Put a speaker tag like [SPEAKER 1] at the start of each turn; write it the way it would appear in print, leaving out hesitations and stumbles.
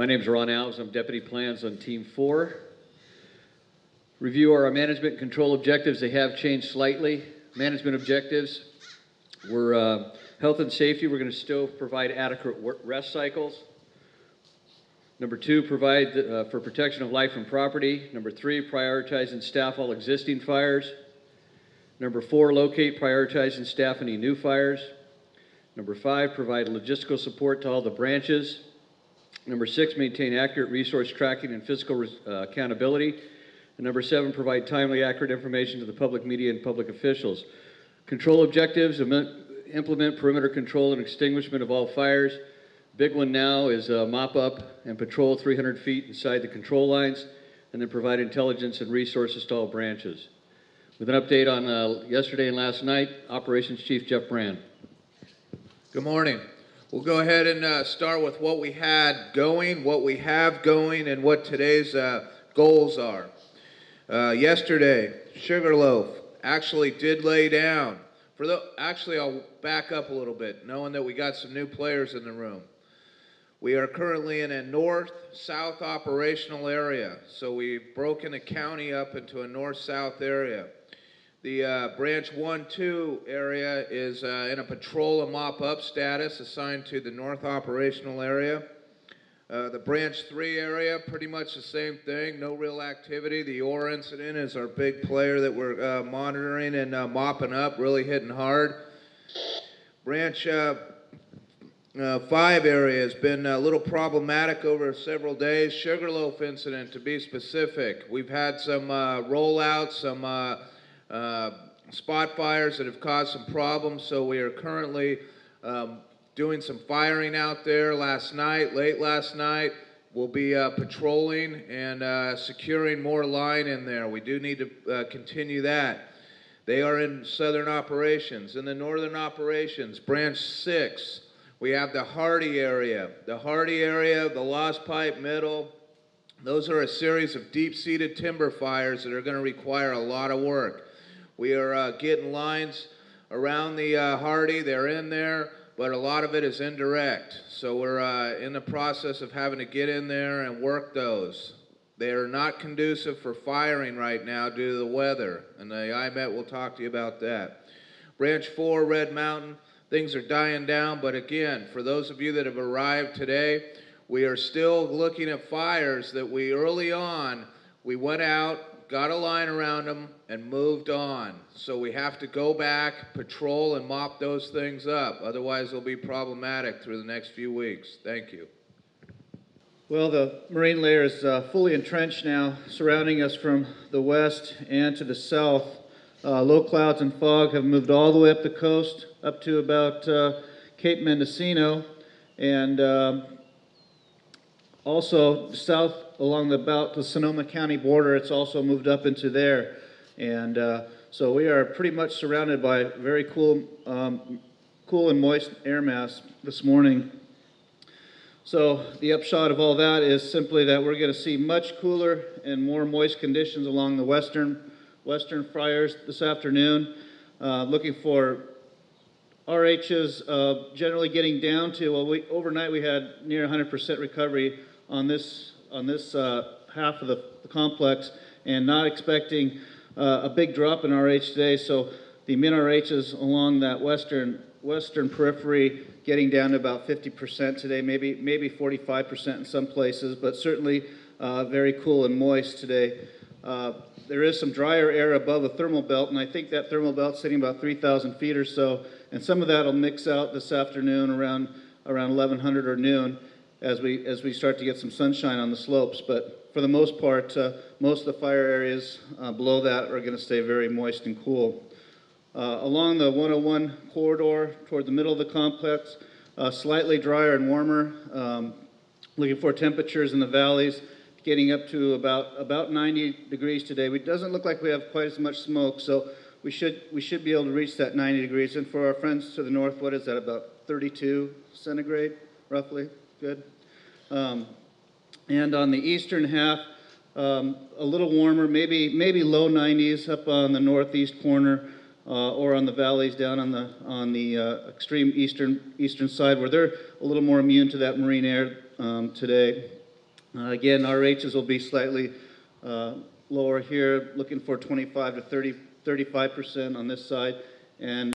[SPEAKER 1] My name is Ron Alves. I'm Deputy Plans on Team 4. Review our management and control objectives. They have changed slightly. Management objectives were health and safety. We're going to still provide adequate rest cycles. Number 2, provide for protection of life and property. Number 3, prioritize and staff all existing fires. Number 4, locate, prioritize, and staff any new fires. Number 5, provide logistical support to all the branches. Number 6, maintain accurate resource tracking and fiscal accountability. And number 7, provide timely, accurate information to the public, media, and public officials. Control objectives, implement perimeter control and extinguishment of all fires. Big one now is mop up and patrol 300 feet inside the control lines, and then provide intelligence and resources to all branches. With an update on yesterday and last night, Operations Chief Jeff Brand.
[SPEAKER 2] Good morning. We'll go ahead and start with what we had going, what we have going, and what today's goals are. Yesterday, Sugarloaf actually did lay down. Actually, I'll back up a little bit, knowing that we got some new players in the room. We are currently in a north-south operational area, so we've broken the county up into a north-south area. The Branch 1-2 area is in a patrol and mop-up status assigned to the north operational area. The Branch 3 area, pretty much the same thing, no real activity. The Orr incident is our big player that we're monitoring and mopping up, really hitting hard. Branch 5 area has been a little problematic over several days. Sugarloaf incident, to be specific. We've had some rollouts, some spot fires that have caused some problems, so we are currently doing some firing out there late last night. We'll be patrolling and securing more line in there. We do need to continue that. They are in southern operations. In the northern operations, Branch 6, we have the Hardy area. The Hardy area, the Lost Pipe Middle, those are a series of deep-seated timber fires that are going to require a lot of work. We are getting lines around the Hardy. They're in there, but a lot of it is indirect. So we're in the process of having to get in there and work those. They are not conducive for firing right now due to the weather, and the IMET will talk to you about that. Branch 4, Red Mountain, things are dying down, but again, for those of you that have arrived today, we are still looking at fires that early on, we went out, got a line around them, and moved on. So we have to go back, patrol, and mop those things up. Otherwise, they'll be problematic through the next few weeks. Thank you.
[SPEAKER 3] Well, the marine layer is fully entrenched now, surrounding us from the west and to the south. Low clouds and fog have moved all the way up the coast, up to about Cape Mendocino, and also south along about the Sonoma County border. It's also moved up into there, and so we are pretty much surrounded by very cool and moist air mass this morning. So the upshot of all that is simply that we're going to see much cooler and more moist conditions along the western fires this afternoon. Looking for RHs generally getting down to, overnight we had near 100% recovery on this half of the complex, and not expecting a big drop in RH today. So the min RHs along that western periphery getting down to about 50% today, maybe 45% in some places, but certainly very cool and moist today. There is some drier air above the thermal belt, and I think that thermal belt's sitting about 3,000 feet or so, and some of that will mix out this afternoon around 1100 or noon as we start to get some sunshine on the slopes. But for the most part, most of the fire areas below that are going to stay very moist and cool. Along the 101 corridor toward the middle of the complex, slightly drier and warmer. Looking for temperatures in the valleys getting up to about 90 degrees today. It doesn't look like we have quite as much smoke, so we should be able to reach that 90 degrees. And for our friends to the north, what is that, about 32 centigrade, roughly? Good. And on the eastern half, a little warmer, maybe low 90s up on the northeast corner, or on the valleys down on the extreme eastern side, where they're a little more immune to that marine air today. Again, our H's will be slightly lower here, looking for 25 to 35% on this side. And